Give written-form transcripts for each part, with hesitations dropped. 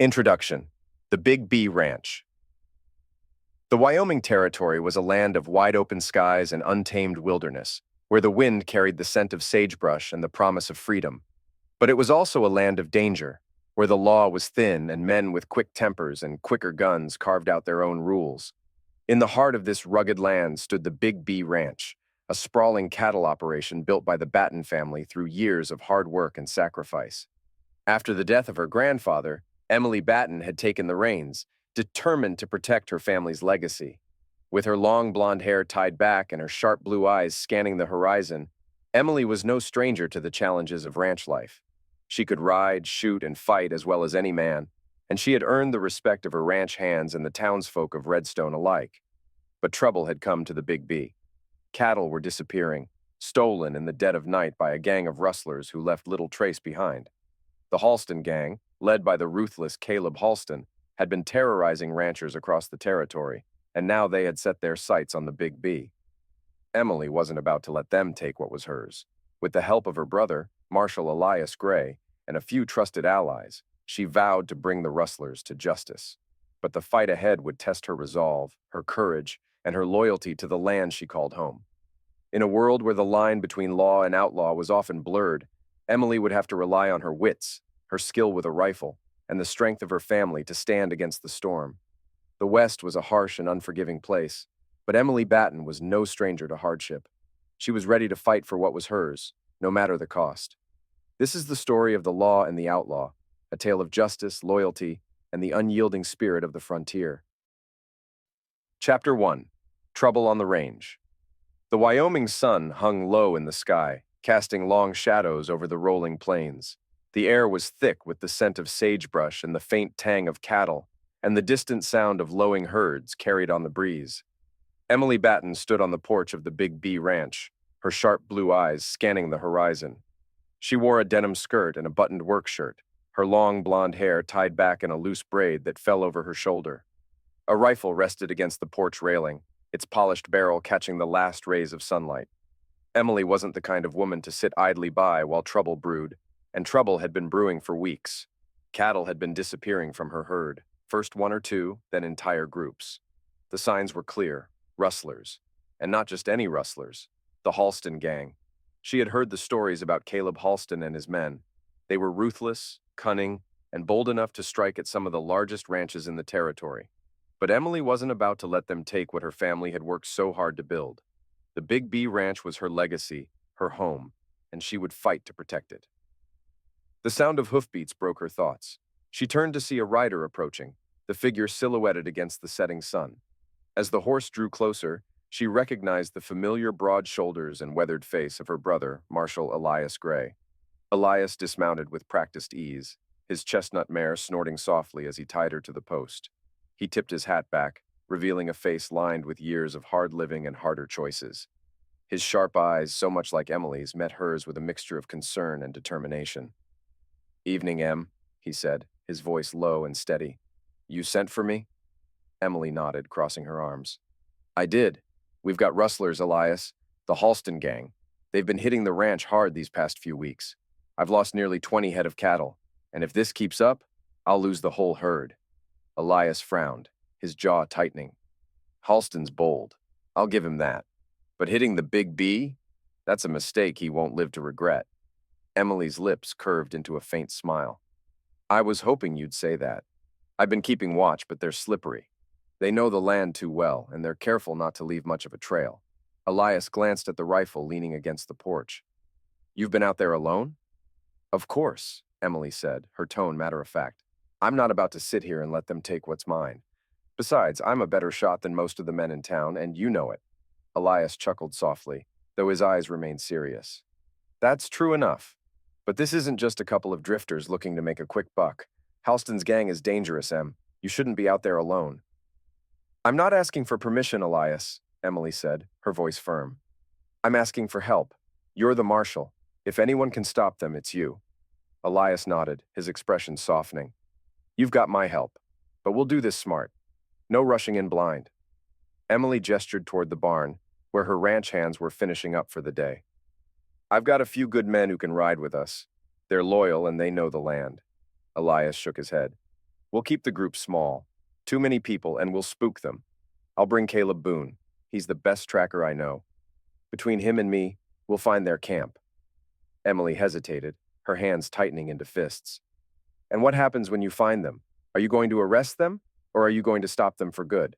Introduction: The Big B Ranch. The Wyoming Territory was a land of wide-open skies and untamed wilderness, where the wind carried the scent of sagebrush and the promise of freedom. But it was also a land of danger, where the law was thin and men with quick tempers and quicker guns carved out their own rules. In the heart of this rugged land stood the Big B Ranch, a sprawling cattle operation built by the Batten family through years of hard work and sacrifice. After the death of her grandfather, Emily Batten had taken the reins, determined to protect her family's legacy. With her long blonde hair tied back and her sharp blue eyes scanning the horizon, Emily was no stranger to the challenges of ranch life. She could ride, shoot, and fight as well as any man, and she had earned the respect of her ranch hands and the townsfolk of Redstone alike. But trouble had come to the Big B. Cattle were disappearing, stolen in the dead of night by a gang of rustlers who left little trace behind. The Halston gang, led by the ruthless Caleb Halston, had been terrorizing ranchers across the territory, and now they had set their sights on the Big B. Emily wasn't about to let them take what was hers. With the help of her brother, Marshal Elias Grey, and a few trusted allies, she vowed to bring the rustlers to justice. But the fight ahead would test her resolve, her courage, and her loyalty to the land she called home. In a world where the line between law and outlaw was often blurred, Emily would have to rely on her wits, her skill with a rifle, and the strength of her family to stand against the storm. The West was a harsh and unforgiving place, but Emily Batten was no stranger to hardship. She was ready to fight for what was hers, no matter the cost. This is the story of the law and the outlaw, a tale of justice, loyalty, and the unyielding spirit of the frontier. Chapter 1: Trouble on the Range. The Wyoming sun hung low in the sky, casting long shadows over the rolling plains. The air was thick with the scent of sagebrush and the faint tang of cattle, and the distant sound of lowing herds carried on the breeze. Emily Batten stood on the porch of the Big B Ranch, her sharp blue eyes scanning the horizon. She wore a denim skirt and a buttoned work shirt, her long blonde hair tied back in a loose braid that fell over her shoulder. A rifle rested against the porch railing, its polished barrel catching the last rays of sunlight. Emily wasn't the kind of woman to sit idly by while trouble brewed, and trouble had been brewing for weeks. Cattle had been disappearing from her herd, first one or two, then entire groups. The signs were clear: rustlers. And not just any rustlers, the Halston gang. She had heard the stories about Caleb Halston and his men. They were ruthless, cunning, and bold enough to strike at some of the largest ranches in the territory. But Emily wasn't about to let them take what her family had worked so hard to build. The Big B Ranch was her legacy, her home, and she would fight to protect it. The sound of hoofbeats broke her thoughts. She turned to see a rider approaching, the figure silhouetted against the setting sun. As the horse drew closer, she recognized the familiar broad shoulders and weathered face of her brother, Marshal Elias Grey. Elias dismounted with practiced ease, his chestnut mare snorting softly as he tied her to the post. He tipped his hat back, revealing a face lined with years of hard living and harder choices. His sharp eyes, so much like Emily's, met hers with a mixture of concern and determination. "Evening, Em," he said, his voice low and steady. "You sent for me?" Emily nodded, crossing her arms. "I did. We've got rustlers, Elias, the Halston gang. They've been hitting the ranch hard these past few weeks. I've lost nearly 20 head of cattle, and if this keeps up, I'll lose the whole herd." Elias frowned, his jaw tightening. "Halston's bold. I'll give him that. But hitting the Big B? That's a mistake he won't live to regret." Emily's lips curved into a faint smile. "I was hoping you'd say that. I've been keeping watch, but they're slippery. They know the land too well, and they're careful not to leave much of a trail." Elias glanced at the rifle leaning against the porch. "You've been out there alone?" "Of course," Emily said, her tone matter-of-fact. "I'm not about to sit here and let them take what's mine. Besides, I'm a better shot than most of the men in town, and you know it." Elias chuckled softly, though his eyes remained serious. "That's true enough. But this isn't just a couple of drifters looking to make a quick buck. Halston's gang is dangerous, Em. You shouldn't be out there alone." "I'm not asking for permission, Elias," Emily said, her voice firm. "I'm asking for help. You're the marshal. If anyone can stop them, it's you." Elias nodded, his expression softening. "You've got my help, but we'll do this smart. No rushing in blind." Emily gestured toward the barn, where her ranch hands were finishing up for the day. "I've got a few good men who can ride with us. They're loyal and they know the land." Elias shook his head. We'll keep the group small. Too many people, and we'll spook them. I'll bring Caleb Boone. He's the best tracker I know. Between him and me, we'll find their camp." Emily hesitated, her hands tightening into fists. "And what happens when you find them? Are you going to arrest them, or are you going to stop them for good?"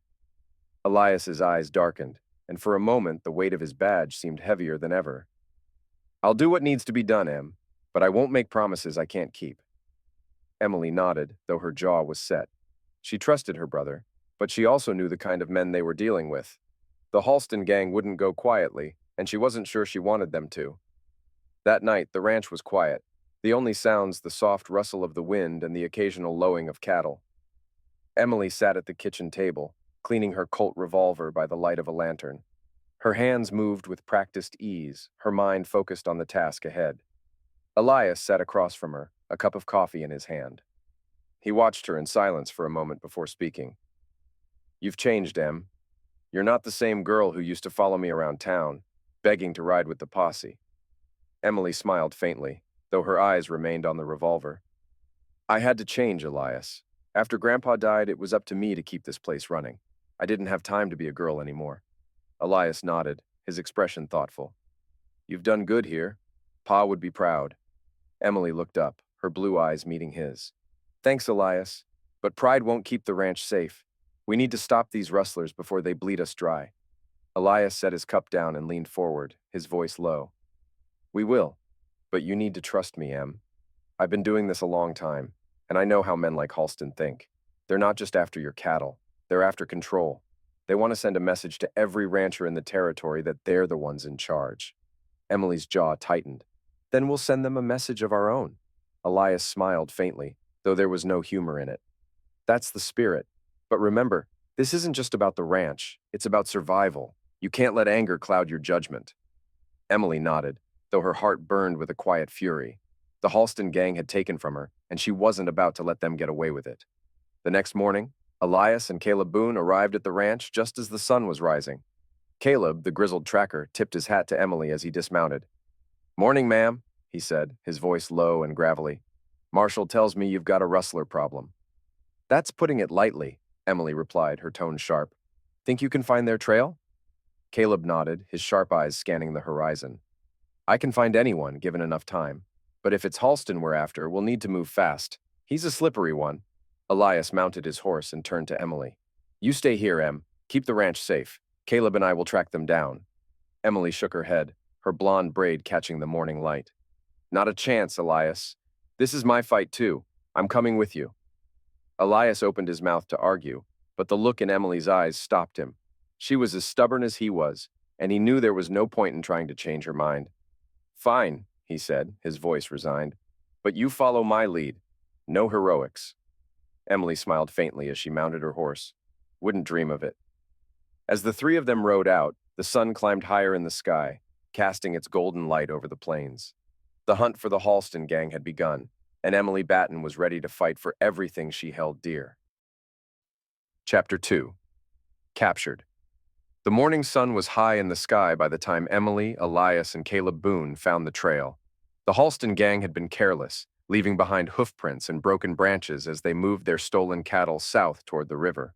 Elias's eyes darkened, and for a moment the weight of his badge seemed heavier than ever. "I'll do what needs to be done, Em, but I won't make promises I can't keep." Emily nodded, though her jaw was set. She trusted her brother, but she also knew the kind of men they were dealing with. The Halston gang wouldn't go quietly, and she wasn't sure she wanted them to. That night, the ranch was quiet. The only sounds the soft rustle of the wind and the occasional lowing of cattle. Emily sat at the kitchen table, cleaning her Colt revolver by the light of a lantern. Her hands moved with practiced ease, her mind focused on the task ahead. Elias sat across from her, a cup of coffee in his hand. He watched her in silence for a moment before speaking. "You've changed, Em. You're not the same girl who used to follow me around town, begging to ride with the posse." Emily smiled faintly, though her eyes remained on the revolver. "I had to change, Elias. After Grandpa died, it was up to me to keep this place running. I didn't have time to be a girl anymore." Elias nodded, his expression thoughtful. "You've done good here. Pa would be proud." Emily looked up, her blue eyes meeting his. "Thanks, Elias, but pride won't keep the ranch safe. We need to stop these rustlers before they bleed us dry." Elias set his cup down and leaned forward, his voice low. "We will, but you need to trust me, Em. I've been doing this a long time, and I know how men like Halston think. They're not just after your cattle, they're after control. They want to send a message to every rancher in the territory that they're the ones in charge." Emily's jaw tightened. "Then we'll send them a message of our own." Elias smiled faintly, though there was no humor in it. "That's the spirit. But remember, this isn't just about the ranch, it's about survival. You can't let anger cloud your judgment." Emily nodded, though her heart burned with a quiet fury. The Halston gang had taken from her, and she wasn't about to let them get away with it. The next morning, Elias and Caleb Boone arrived at the ranch just as the sun was rising. Caleb, the grizzled tracker, tipped his hat to Emily as he dismounted. "Morning, ma'am," he said, his voice low and gravelly. "Marshal tells me you've got a rustler problem." "That's putting it lightly," Emily replied, her tone sharp. "Think you can find their trail?" Caleb nodded, his sharp eyes scanning the horizon. "I can find anyone, given enough time. But if it's Halston we're after, we'll need to move fast. He's a slippery one." Elias mounted his horse and turned to Emily. "You stay here, Em. Keep the ranch safe. Caleb and I will track them down." Emily shook her head, her blonde braid catching the morning light. "Not a chance, Elias. This is my fight, too. I'm coming with you." Elias opened his mouth to argue, but the look in Emily's eyes stopped him. She was as stubborn as he was, and he knew there was no point in trying to change her mind. "Fine," he said, his voice resigned. "But you follow my lead. No heroics." Emily smiled faintly as she mounted her horse. "Wouldn't dream of it." As the three of them rode out, the sun climbed higher in the sky, casting its golden light over the plains. The hunt for the Halston gang had begun, and Emily Batten was ready to fight for everything she held dear. Chapter 2. Captured. The morning sun was high in the sky by the time Emily, Elias, and Caleb Boone found the trail. The Halston gang had been careless, leaving behind hoofprints and broken branches as they moved their stolen cattle south toward the river.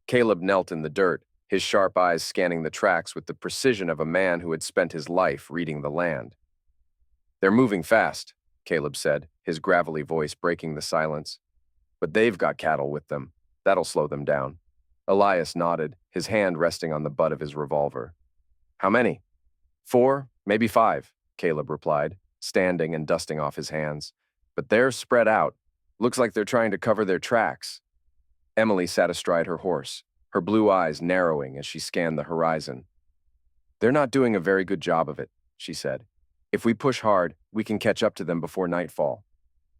Caleb knelt in the dirt, his sharp eyes scanning the tracks with the precision of a man who had spent his life reading the land. "They're moving fast," Caleb said, his gravelly voice breaking the silence. "But they've got cattle with them. That'll slow them down." Elias nodded, his hand resting on the butt of his revolver. "How many?" "4, maybe 5, Caleb replied, standing and dusting off his hands. "But they're spread out. Looks like they're trying to cover their tracks." Emily sat astride her horse, her blue eyes narrowing as she scanned the horizon. "They're not doing a very good job of it," she said. "If we push hard, we can catch up to them before nightfall."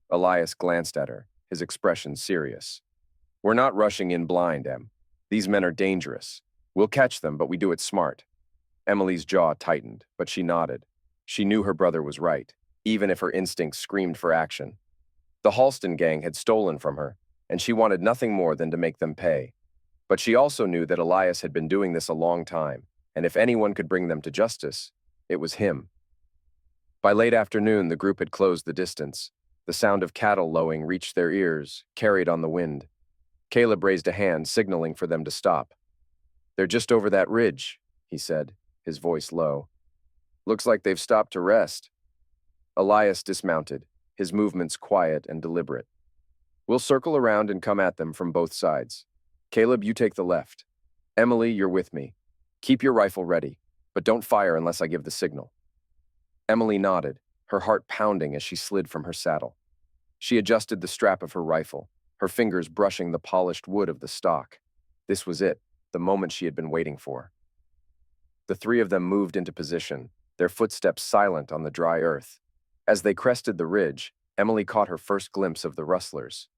Elias glanced at her, his expression serious. "We're not rushing in blind, Em. These men are dangerous. We'll catch them, but we do it smart." Emily's jaw tightened, but she nodded. She knew her brother was right, even if her instincts screamed for action. The Halston gang had stolen from her, and she wanted nothing more than to make them pay. But she also knew that Elias had been doing this a long time, and if anyone could bring them to justice, it was him. By late afternoon, the group had closed the distance. The sound of cattle lowing reached their ears, carried on the wind. Caleb raised a hand, signaling for them to stop. "They're just over that ridge," he said, his voice low. "Looks like they've stopped to rest." Elias dismounted, his movements quiet and deliberate. "We'll circle around and come at them from both sides. Caleb, you take the left. Emily, you're with me. Keep your rifle ready, but don't fire unless I give the signal." Emily nodded, her heart pounding as she slid from her saddle. She adjusted the strap of her rifle, her fingers brushing the polished wood of the stock. This was it, the moment she had been waiting for. The three of them moved into position, their footsteps silent on the dry earth. As they crested the ridge, Emily caught her first glimpse of the rustlers.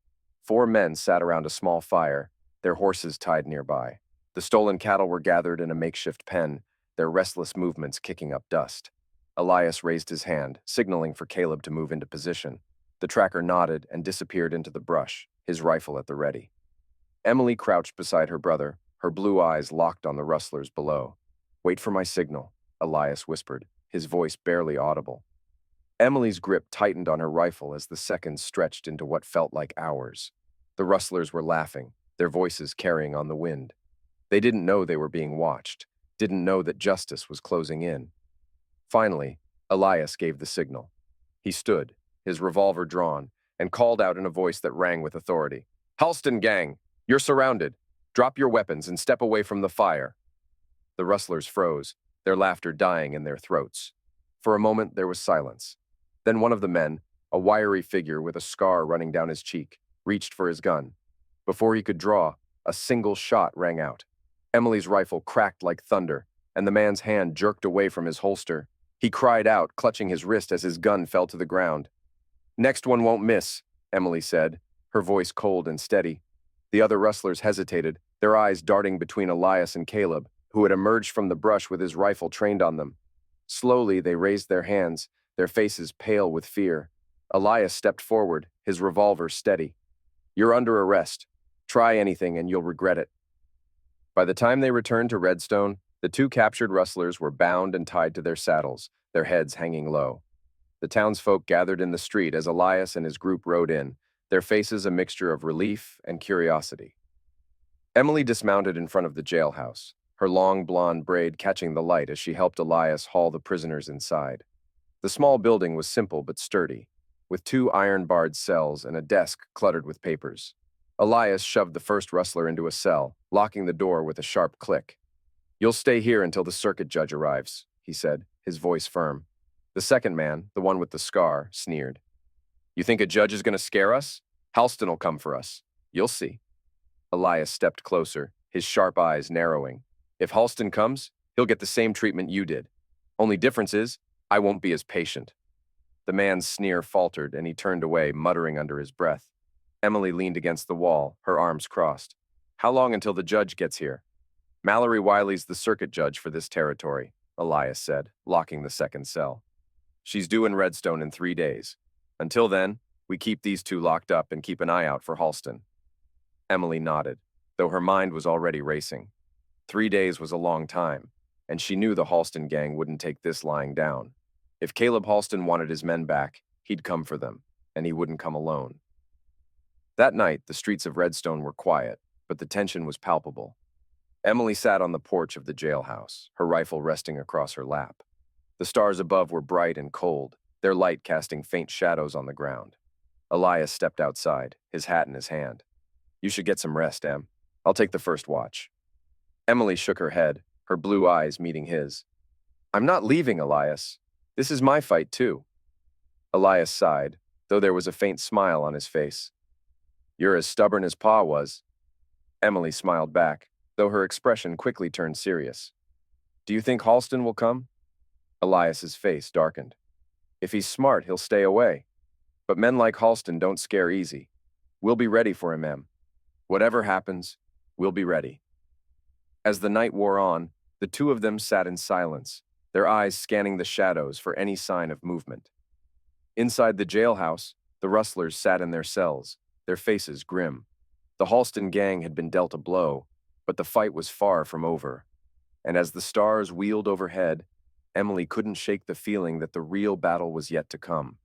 4 men sat around a small fire, their horses tied nearby. The stolen cattle were gathered in a makeshift pen, their restless movements kicking up dust. Elias raised his hand, signaling for Caleb to move into position. The tracker nodded and disappeared into the brush, his rifle at the ready. Emily crouched beside her brother, her blue eyes locked on the rustlers below. "Wait for my signal," Elias whispered, his voice barely audible. Emily's grip tightened on her rifle as the seconds stretched into what felt like hours. The rustlers were laughing, their voices carrying on the wind. They didn't know they were being watched, didn't know that justice was closing in. Finally, Elias gave the signal. He stood, his revolver drawn, and called out in a voice that rang with authority. "Halston gang, you're surrounded. Drop your weapons and step away from the fire." The rustlers froze, their laughter dying in their throats. For a moment, there was silence. Then one of the men, a wiry figure with a scar running down his cheek, reached for his gun. Before he could draw, a single shot rang out. Emily's rifle cracked like thunder, and the man's hand jerked away from his holster. He cried out, clutching his wrist as his gun fell to the ground. "Next one won't miss," Emily said, her voice cold and steady. The other rustlers hesitated, their eyes darting between Elias and Caleb, who had emerged from the brush with his rifle trained on them. Slowly, they raised their hands, their faces pale with fear. Elias stepped forward, his revolver steady. "You're under arrest. Try anything and you'll regret it." By the time they returned to Redstone, the 2 captured rustlers were bound and tied to their saddles, their heads hanging low. The townsfolk gathered in the street as Elias and his group rode in, their faces a mixture of relief and curiosity. Emily dismounted in front of the jailhouse, her long blonde braid catching the light as she helped Elias haul the prisoners inside. The small building was simple but sturdy, with 2 iron-barred cells and a desk cluttered with papers. Elias shoved the first rustler into a cell, locking the door with a sharp click. "You'll stay here until the circuit judge arrives," he said, his voice firm. The second man, the one with the scar, sneered. "You think a judge is going to scare us? Halston will come for us. You'll see." Elias stepped closer, his sharp eyes narrowing. "If Halston comes, he'll get the same treatment you did. Only difference is, I won't be as patient." The man's sneer faltered, and he turned away, muttering under his breath. Emily leaned against the wall, her arms crossed. "How long until the judge gets here?" "Mallory Wiley's the circuit judge for this territory," Elias said, locking the second cell. "She's due in Redstone in 3 days. Until then, we keep these 2 locked up and keep an eye out for Halston." Emily nodded, though her mind was already racing. 3 days was a long time, and she knew the Halston gang wouldn't take this lying down. If Caleb Halston wanted his men back, he'd come for them, and he wouldn't come alone. That night, the streets of Redstone were quiet, but the tension was palpable. Emily sat on the porch of the jailhouse, her rifle resting across her lap. The stars above were bright and cold, their light casting faint shadows on the ground. Elias stepped outside, his hat in his hand. "You should get some rest, Em. I'll take the first watch." Emily shook her head, her blue eyes meeting his. "I'm not leaving, Elias. This is my fight, too." Elias sighed, though there was a faint smile on his face. "You're as stubborn as Pa was." Emily smiled back, though her expression quickly turned serious. "Do you think Halston will come?" Elias's face darkened. "If he's smart, he'll stay away. But men like Halston don't scare easy. We'll be ready for him, Em. Whatever happens, we'll be ready." As the night wore on, the 2 of them sat in silence, their eyes scanning the shadows for any sign of movement. Inside the jailhouse, the rustlers sat in their cells, their faces grim. The Halston gang had been dealt a blow, but the fight was far from over. And as the stars wheeled overhead, Emily couldn't shake the feeling that the real battle was yet to come.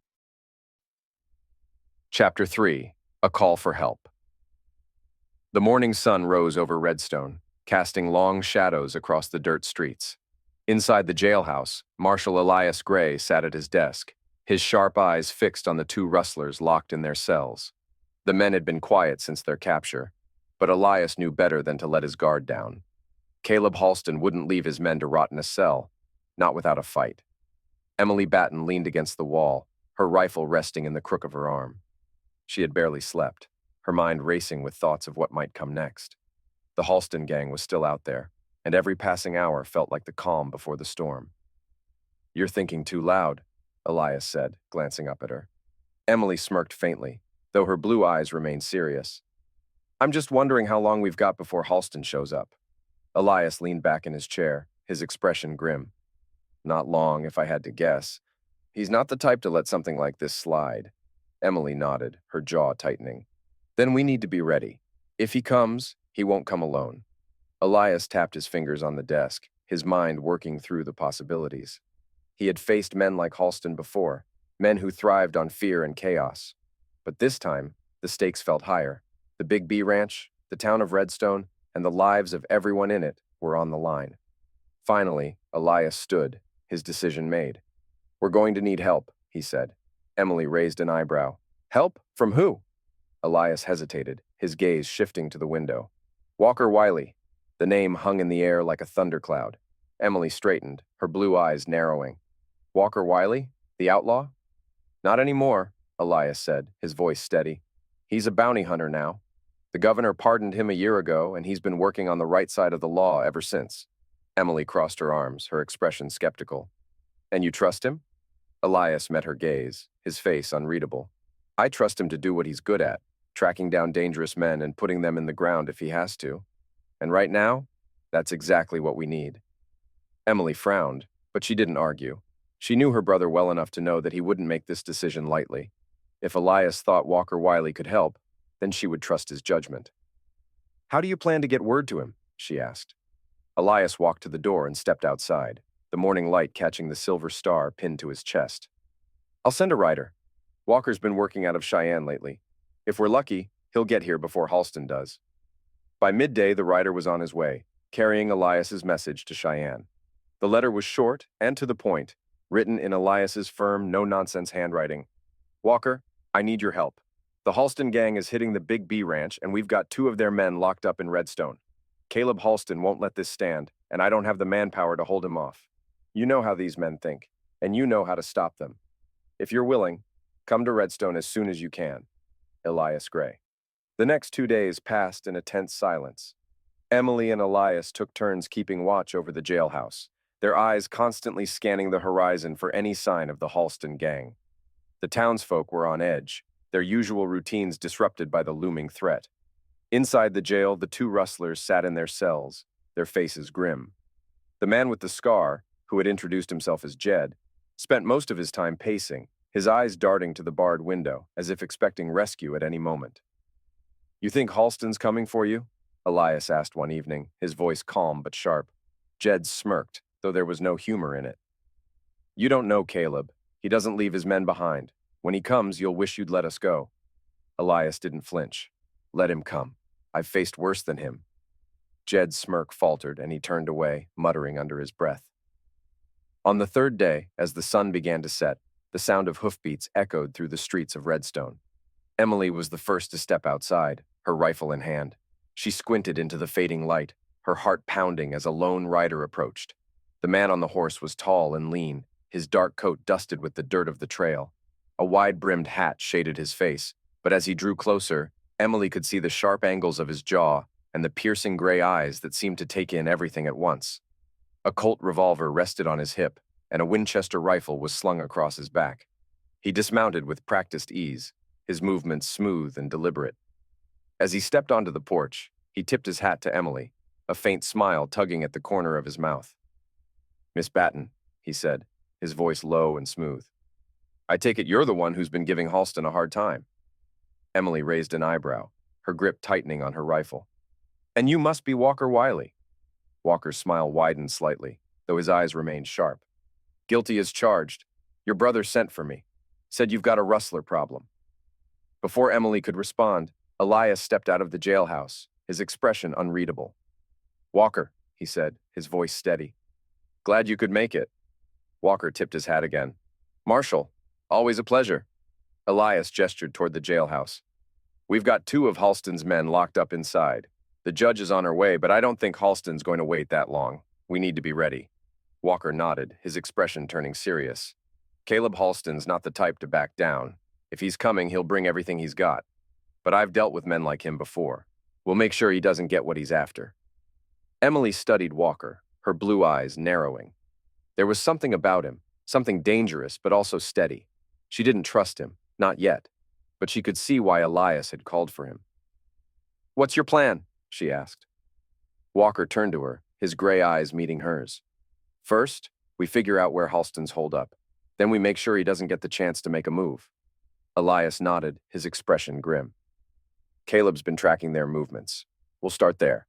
Chapter 3: A Call for Help. The morning sun rose over Redstone, casting long shadows across the dirt streets. Inside the jailhouse, Marshal Elias Grey sat at his desk, his sharp eyes fixed on the two rustlers locked in their cells. The men had been quiet since their capture, but Elias knew better than to let his guard down. Caleb Halston wouldn't leave his men to rot in a cell, not without a fight. Emily Batten leaned against the wall, her rifle resting in the crook of her arm. She had barely slept, her mind racing with thoughts of what might come next. The Halston gang was still out there, and every passing hour felt like the calm before the storm. "You're thinking too loud," Elias said, glancing up at her. Emily smirked faintly, though her blue eyes remained serious. "I'm just wondering how long we've got before Halston shows up." Elias leaned back in his chair, his expression grim. "Not long, if I had to guess. He's not the type to let something like this slide." Emily nodded, her jaw tightening. "Then we need to be ready. If he comes, he won't come alone." Elias tapped his fingers on the desk, his mind working through the possibilities. He had faced men like Halston before, men who thrived on fear and chaos. But this time, the stakes felt higher. The Big B Ranch, the town of Redstone, and the lives of everyone in it were on the line. Finally, Elias stood, his decision made. "We're going to need help," he said. Emily raised an eyebrow. "Help? From who?" Elias hesitated, his gaze shifting to the window. "Walker Wiley." The name hung in the air like a thundercloud. Emily straightened, her blue eyes narrowing. "Walker Wiley? The outlaw?" "Not anymore," Elias said, his voice steady. "He's a bounty hunter now. The governor pardoned him a year ago, and he's been working on the right side of the law ever since." Emily crossed her arms, her expression skeptical. "And you trust him?" Elias met her gaze, his face unreadable. "I trust him to do what he's good at, tracking down dangerous men and putting them in the ground if he has to. And right now, that's exactly what we need." Emily frowned, but she didn't argue. She knew her brother well enough to know that he wouldn't make this decision lightly. If Elias thought Walker Wiley could help, then she would trust his judgment. "How do you plan to get word to him?" she asked. Elias walked to the door and stepped outside, the morning light catching the silver star pinned to his chest. "I'll send a rider. Walker's been working out of Cheyenne lately. If we're lucky, he'll get here before Halston does." By midday, the rider was on his way, carrying Elias's message to Cheyenne. The letter was short and to the point, written in Elias's firm, no-nonsense handwriting. "Walker, I need your help. The Halston gang is hitting the Big B Ranch, and we've got 2 of their men locked up in Redstone. Caleb Halston won't let this stand, and I don't have the manpower to hold him off. You know how these men think, and you know how to stop them. If you're willing, come to Redstone as soon as you can. Elias Grey." The next 2 days passed in a tense silence. Emily and Elias took turns keeping watch over the jailhouse, their eyes constantly scanning the horizon for any sign of the Halston gang. The townsfolk were on edge, their usual routines disrupted by the looming threat. Inside the jail, the 2 rustlers sat in their cells, their faces grim. The man with the scar, who had introduced himself as Jed, spent most of his time pacing, his eyes darting to the barred window, as if expecting rescue at any moment. "You think Halston's coming for you?" Elias asked one evening, his voice calm but sharp. Jed smirked, though there was no humor in it. "You don't know Caleb. He doesn't leave his men behind. When he comes, you'll wish you'd let us go." Elias didn't flinch. "Let him come. I've faced worse than him." Jed's smirk faltered, and he turned away, muttering under his breath. On the 3rd day, as the sun began to set, the sound of hoofbeats echoed through the streets of Redstone. Emily was the first to step outside, her rifle in hand. She squinted into the fading light, her heart pounding as a lone rider approached. The man on the horse was tall and lean, his dark coat dusted with the dirt of the trail. A wide-brimmed hat shaded his face, but as he drew closer, Emily could see the sharp angles of his jaw and the piercing gray eyes that seemed to take in everything at once. A Colt revolver rested on his hip, and a Winchester rifle was slung across his back. He dismounted with practiced ease, his movements smooth and deliberate. As he stepped onto the porch, he tipped his hat to Emily, a faint smile tugging at the corner of his mouth. "Miss Batten," he said, his voice low and smooth. "I take it you're the one who's been giving Halston a hard time." Emily raised an eyebrow, her grip tightening on her rifle. "And you must be Walker Wiley." Walker's smile widened slightly, though his eyes remained sharp. "Guilty as charged. Your brother sent for me. Said you've got a rustler problem." Before Emily could respond, Elias stepped out of the jailhouse, his expression unreadable. "Walker," he said, his voice steady. "Glad you could make it." Walker tipped his hat again. "Marshal, always a pleasure." Elias gestured toward the jailhouse. "We've got 2 of Halston's men locked up inside. The judge is on her way, but I don't think Halston's going to wait that long. We need to be ready." Walker nodded, his expression turning serious. "Caleb Halston's not the type to back down. If he's coming, he'll bring everything he's got. But I've dealt with men like him before. We'll make sure he doesn't get what he's after." Emily studied Walker, her blue eyes narrowing. There was something about him, something dangerous but also steady. She didn't trust him, not yet, but she could see why Elias had called for him. "What's your plan?" she asked. Walker turned to her, his gray eyes meeting hers. "First, we figure out where Halston's holed up. Then we make sure he doesn't get the chance to make a move." Elias nodded, his expression grim. "Caleb's been tracking their movements. We'll start there."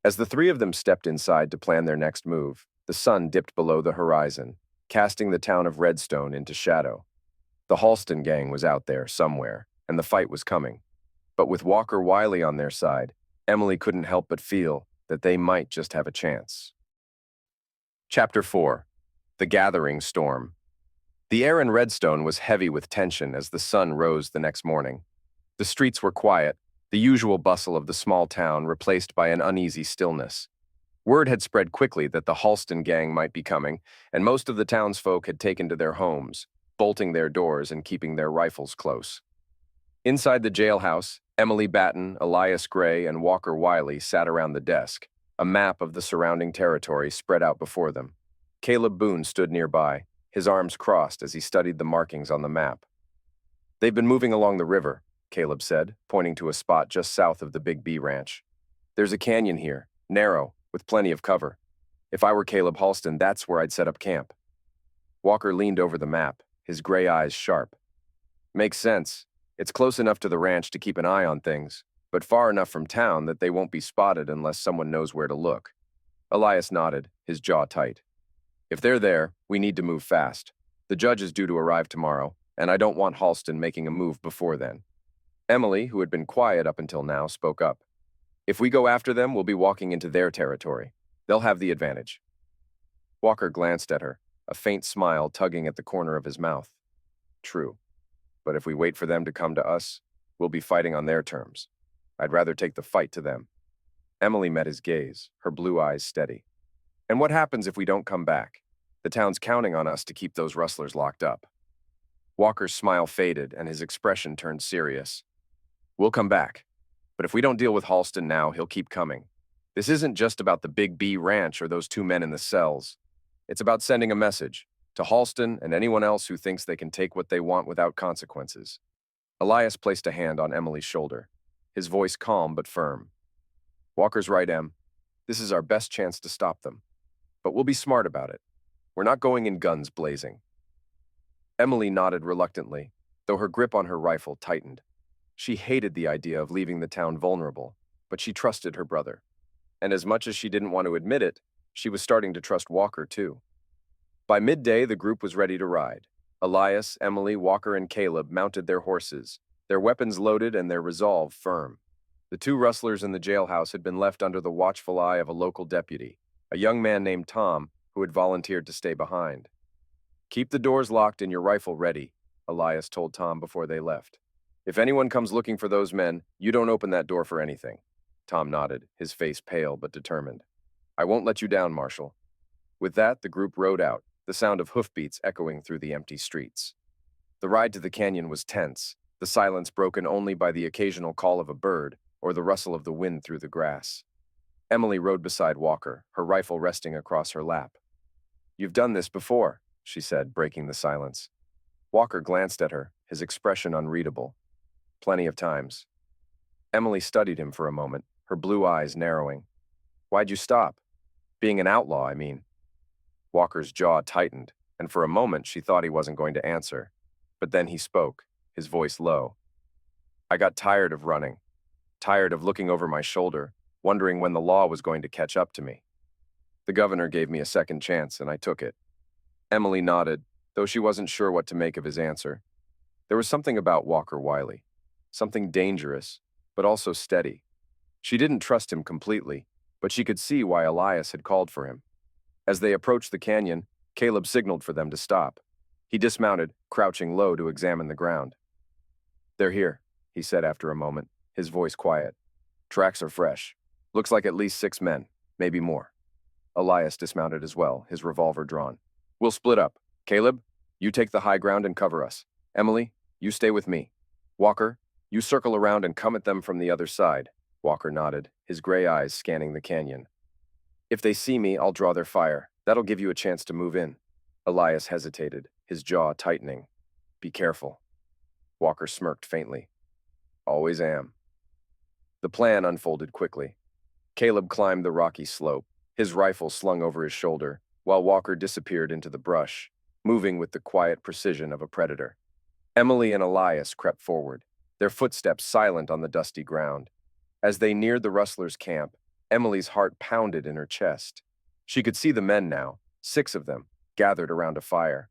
As the 3 of them stepped inside to plan their next move, the sun dipped below the horizon, casting the town of Redstone into shadow. The Halston gang was out there somewhere, and the fight was coming. But with Walker Wiley on their side, Emily couldn't help but feel that they might just have a chance. Chapter 4. The Gathering Storm. The air in Redstone was heavy with tension as the sun rose the next morning. The streets were quiet, the usual bustle of the small town replaced by an uneasy stillness. Word had spread quickly that the Halston gang might be coming, and most of the townsfolk had taken to their homes, bolting their doors and keeping their rifles close. Inside the jailhouse, Emily Batten, Elias Grey, and Walker Wiley sat around the desk, a map of the surrounding territory spread out before them. Caleb Boone stood nearby, his arms crossed as he studied the markings on the map. "They've been moving along the river," Caleb said, pointing to a spot just south of the Big B Ranch. "There's a canyon here, narrow, with plenty of cover. If I were Caleb Halston, that's where I'd set up camp." Walker leaned over the map, his gray eyes sharp. "Makes sense. It's close enough to the ranch to keep an eye on things, but far enough from town that they won't be spotted unless someone knows where to look." Elias nodded, his jaw tight. "If they're there, we need to move fast. The judge is due to arrive tomorrow, and I don't want Halston making a move before then." Emily, who had been quiet up until now, spoke up. "If we go after them, we'll be walking into their territory. They'll have the advantage." Walker glanced at her, a faint smile tugging at the corner of his mouth. "True. But if we wait for them to come to us, we'll be fighting on their terms. I'd rather take the fight to them." Emily met his gaze, her blue eyes steady. "And what happens if we don't come back? The town's counting on us to keep those rustlers locked up." Walker's smile faded and his expression turned serious. "We'll come back. But if we don't deal with Halston now, he'll keep coming. This isn't just about the Big B Ranch or those 2 men in the cells. It's about sending a message to Halston and anyone else who thinks they can take what they want without consequences." Elias placed a hand on Emily's shoulder, his voice calm but firm. "Walker's right, Em. This is our best chance to stop them. But we'll be smart about it. We're not going in guns blazing." Emily nodded reluctantly, though her grip on her rifle tightened. She hated the idea of leaving the town vulnerable, but she trusted her brother. And as much as she didn't want to admit it, she was starting to trust Walker too. By midday, the group was ready to ride. Elias, Emily, Walker, and Caleb mounted their horses, their weapons loaded and their resolve firm. The 2 rustlers in the jailhouse had been left under the watchful eye of a local deputy, a young man named Tom, who had volunteered to stay behind. "Keep the doors locked and your rifle ready," Elias told Tom before they left. "If anyone comes looking for those men, you don't open that door for anything." Tom nodded, his face pale but determined. "I won't let you down, Marshal." With that, the group rode out, the sound of hoofbeats echoing through the empty streets. The ride to the canyon was tense, the silence broken only by the occasional call of a bird or the rustle of the wind through the grass. Emily rode beside Walker, her rifle resting across her lap. "You've done this before," she said, breaking the silence. Walker glanced at her, his expression unreadable. "Plenty of times." Emily studied him for a moment, her blue eyes narrowing. "Why'd you stop? Being an outlaw, I mean." Walker's jaw tightened, and for a moment she thought he wasn't going to answer. But then he spoke, his voice low. "I got tired of running, tired of looking over my shoulder, wondering when the law was going to catch up to me. The governor gave me a second chance, and I took it." Emily nodded, though she wasn't sure what to make of his answer. There was something about Walker Wiley, something dangerous, but also steady. She didn't trust him completely, but she could see why Elias had called for him. As they approached the canyon, Caleb signaled for them to stop. He dismounted, crouching low to examine the ground. "They're here," he said after a moment, his voice quiet. "Tracks are fresh. Looks like at least 6 men, maybe more." Elias dismounted as well, his revolver drawn. "We'll split up. Caleb, you take the high ground and cover us. Emily, you stay with me. Walker, you circle around and come at them from the other side." Walker nodded, his gray eyes scanning the canyon. "If they see me, I'll draw their fire. That'll give you a chance to move in." Elias hesitated, his jaw tightening. "Be careful." Walker smirked faintly. "Always am." The plan unfolded quickly. Caleb climbed the rocky slope, his rifle slung over his shoulder, while Walker disappeared into the brush, moving with the quiet precision of a predator. Emily and Elias crept forward, their footsteps silent on the dusty ground. As they neared the rustlers' camp, Emily's heart pounded in her chest. She could see the men now, 6 of them, gathered around a fire.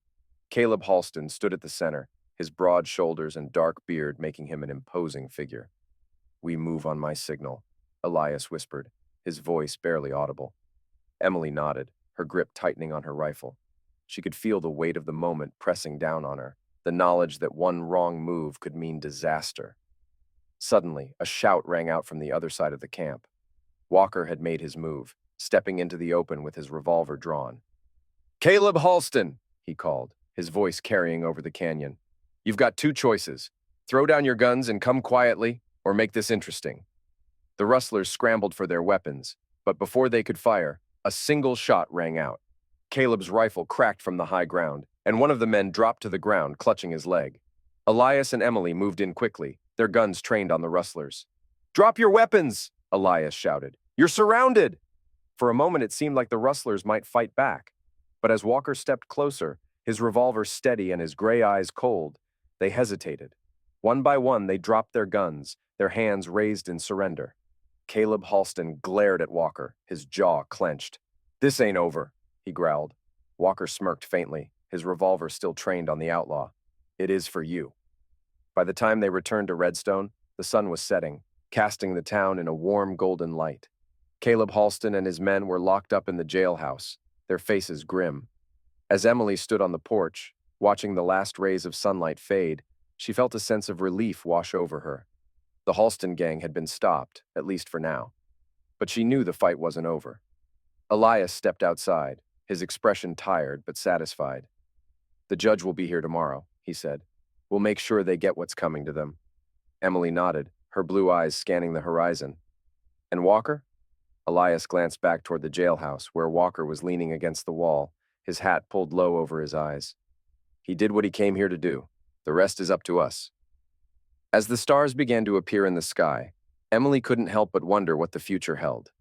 Caleb Halston stood at the center, his broad shoulders and dark beard making him an imposing figure. "We move on my signal," Elias whispered, his voice barely audible. Emily nodded, her grip tightening on her rifle. She could feel the weight of the moment pressing down on her, the knowledge that one wrong move could mean disaster. Suddenly, a shout rang out from the other side of the camp. Walker had made his move, stepping into the open with his revolver drawn. "Caleb Halston," he called, his voice carrying over the canyon. "You've got 2 choices. Throw down your guns and come quietly, or make this interesting." The rustlers scrambled for their weapons, but before they could fire, a single shot rang out. Caleb's rifle cracked from the high ground, and one of the men dropped to the ground, clutching his leg. Elias and Emily moved in quickly, their guns trained on the rustlers. "Drop your weapons!" Elias shouted. "You're surrounded!" For a moment it seemed like the rustlers might fight back, but as Walker stepped closer, his revolver steady and his gray eyes cold, they hesitated. One by one they dropped their guns, their hands raised in surrender. Caleb Halston glared at Walker, his jaw clenched. "This ain't over," he growled. Walker smirked faintly, his revolver still trained on the outlaw. "It is for you." By the time they returned to Redstone, the sun was setting, casting the town in a warm golden light. Caleb Halston and his men were locked up in the jailhouse, their faces grim. As Emily stood on the porch, watching the last rays of sunlight fade, she felt a sense of relief wash over her. The Halston gang had been stopped, at least for now. But she knew the fight wasn't over. Elias stepped outside, his expression tired but satisfied. "The judge will be here tomorrow," he said. "We'll make sure they get what's coming to them." Emily nodded, her blue eyes scanning the horizon. "And Walker?" Elias glanced back toward the jailhouse, where Walker was leaning against the wall, his hat pulled low over his eyes. "He did what he came here to do. The rest is up to us." As the stars began to appear in the sky, Emily couldn't help but wonder what the future held.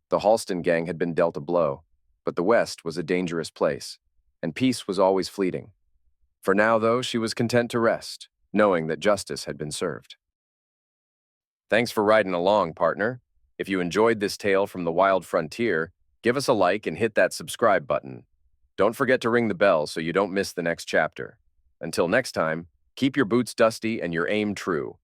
The Halston gang had been dealt a blow, but the West was a dangerous place, and peace was always fleeting. For now, though, she was content to rest, knowing that justice had been served. Thanks for riding along, partner. If you enjoyed this tale from the wild frontier, give us a like and hit that subscribe button. Don't forget to ring the bell so you don't miss the next chapter. Until next time, keep your boots dusty and your aim true.